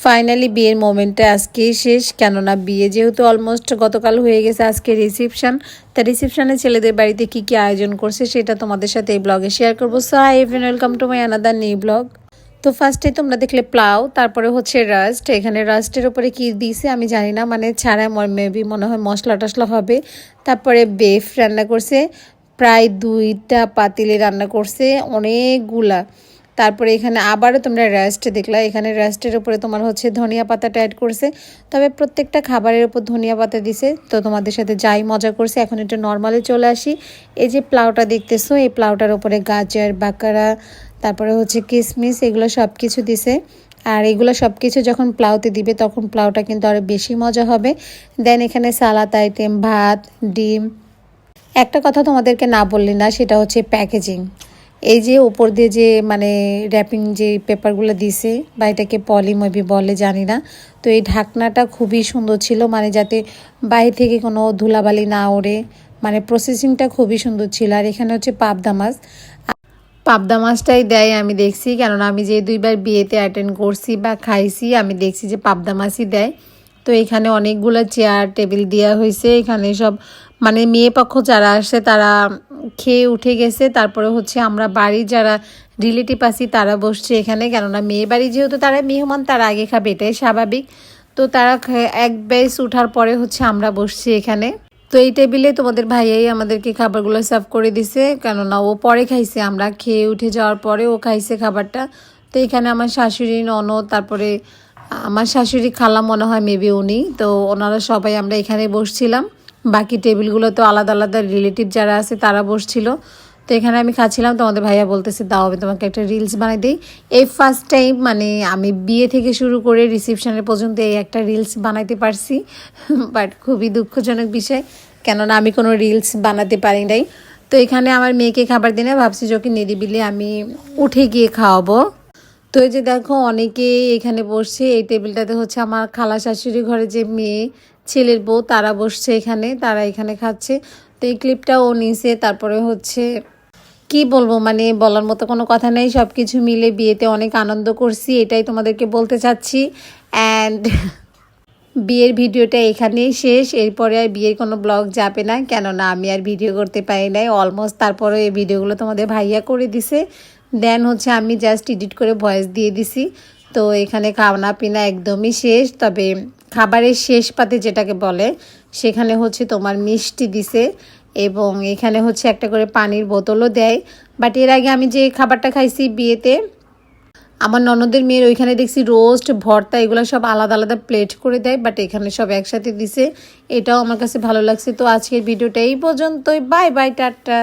Finally বিয়ের মোমেন্টটা আজকেই শেষ, কেননা বিয়ে যেহেতু অলমোস্ট গতকাল হয়ে গেছে, আজকে রিসেপশন। তা রিসেপশনে ছেলেদের বাড়িতে কি কি আয়োজন করছে সেটা তোমাদের সাথে এই ব্লগে শেয়ার করবো। So hi everyone, welcome to my another new blog. তো ফার্স্টে তোমরা দেখলে প্লাউ, তারপরে হচ্ছে রাস্ট। এখানে রাস্টের উপরে কি দিয়েছে আমি জানি না, মানে ছাড়া মেবি মনে হয় মশলা টশলা হবে। তারপরে বেফ রান্না করছে, প্রায় 2টা পাতিলে রান্না করছে, অনেকগুলা। তারপরে এখানে আবারও তোমরা রাস্ট দেখলা, এখানে রাস্টের উপরে তোমার হচ্ছে ধনিয়া পাতাটা অ্যাড করছে। তবে প্রত্যেকটা খাবারের উপর ধনিয়া পাতা দিছে। তো তোমাদের সাথে যাই মজা করছে, এখন একটু নর্মালে চলে আসি। এই যে প্লাউটা দেখতেছো, এই প্লাউটার উপরে গাজর, বাকারা, তারপরে হচ্ছে কিশমিশ, এগুলো সব কিছু দিছে। আর এগুলো সব কিছু যখন প্লাউতে দিবে তখন প্লাউটা কিন্তু আরও বেশি মজা হবে। দেন এখানে সালাদ আইটেম, ভাত, ডিম। একটা কথা তোমাদেরকে না বললি না, সেটা হচ্ছে প্যাকেজিং। এই যে উপর দিয়ে যে মানে র্যাপিং যে পেপারগুলো দিছে, বা এটাকে পলি মেবি বলে জানি না। তো এই ঢাকনাটা খুবই সুন্দর ছিল, মানে যাতে বাইরে থেকে কোনো ধুলাবালি না ওড়ে, মানে প্রসেসিংটা খুবই সুন্দর ছিল। আর এখানে হচ্ছে পাবদা মাছ, পাবদা মাছটাই দেয় আমি দেখছি, কেননা আমি যে 2বার বিয়েতে অ্যাটেন্ড করছি বা খাইছি, আমি দেখছি যে পাবদা মাছই দেয়। তো এখানে অনেকগুলো চেয়ার টেবিল দেওয়া হয়েছে, এখানে সব মানে মেয়ে পক্ষ যারা আসছে তারা খেয়ে উঠে গেছে। তারপরে হচ্ছে আমরা বাড়ির যারা রিলেটিভ আছি তারা বসছে এখানে, কেননা মেয়ে বাড়ি যেহেতু তারা মেহমান, তারা আগে খাবে, এটাই স্বাভাবিক। তো তারা এক বেস উঠার পরে হচ্ছে আমরা বসছি এখানে। তো এই টেবিলে তোমাদের ভাইয়াই আমাদেরকে খাবারগুলো সার্ভ করে দিছে, কেননা ও পরে খাইছে, আমরা খেয়ে উঠে যাওয়ার পরে ও খাইছে খাবারটা। তো এখানে আমার শাশুড়ি, ননদ, তারপরে আমার শাশুড়ি খালা মনে হয় মেবি উনি, তো ওনারা সবাই আমরা এখানে বসছিলাম। বাকি টেবিলগুলো তো আলাদা আলাদা রিলেটিভ যারা আছে তারা বসছিল। তো এখানে আমি খাচ্ছিলাম, তোমাদের ভাইয়া বলতেছে দাও আমি তোমাকে একটা রিলস বানাই দিই। এই ফার্স্ট টাইম মানে আমি বিয়ে থেকে শুরু করে রিসেপশনের পর্যন্ত এই একটা রিলস বানাইতে পারছি। বাট খুবই দুঃখজনক বিষয়, কেননা আমি কোনো রিলস বানাতে পারি নাই। তো এখানে আমার মেয়েকে খাবার দিনে ভাবছি যে ওকে নিরিবিলি আমি উঠে গিয়ে খাওয়াবো। তো এই যে দেখো অনেকেই এখানে বসছে, এই টেবিলটাতে হচ্ছে আমার খালা শাশুড়ি ঘরে যে মেয়ে, ছেলের বউ, তারা বসছে এখানে, তারা এখানে খাচ্ছে। তো এই ক্লিপটা ও নিছে। তারপরে হচ্ছে কি বলবো, মানে বলার মতো কোনো কথা নেই, সব কিছু মিলে বিয়েতে অনেক আনন্দ করছি, এটাই তোমাদেরকে বলতে চাচ্ছি। অ্যান্ড বিয়ের ভিডিওটা এখানেই শেষ, এরপরে আর বিয়ের কোনো ব্লগ যাবে না, কেননা আমি আর ভিডিও করতে পারি নাই অলমোস্ট। তারপরে এই ভিডিওগুলো তোমাদের ভাইয়া করে দিছে, দেন হচ্ছে আমি জাস্ট এডিট করে ভয়েস দিয়ে দিছি। তো এখানে খাওয়া পিনা একদমই শেষ। তবে খাবারের শেষ পাতে যেটাকে বলে, সেখানে হচ্ছে তোমার মিষ্টি দিছে, এবং এখানে হচ্ছে একটা করে পানির বোতলও দেয়। বাট এর আগে আমি যে খাবারটা খাইছি বিয়েতে, আমার ননদের মেয়ের ওইখানে দেখছি রোস্ট, ভর্তা, এগুলো সব আলাদা আলাদা প্লেট করে দেয়, বাট এখানে সব একসাথে দিছে, এটাও আমার কাছে ভালো লাগছে। তো আজকের ভিডিওটা এই পর্যন্তই, বাই বাই, টাটা।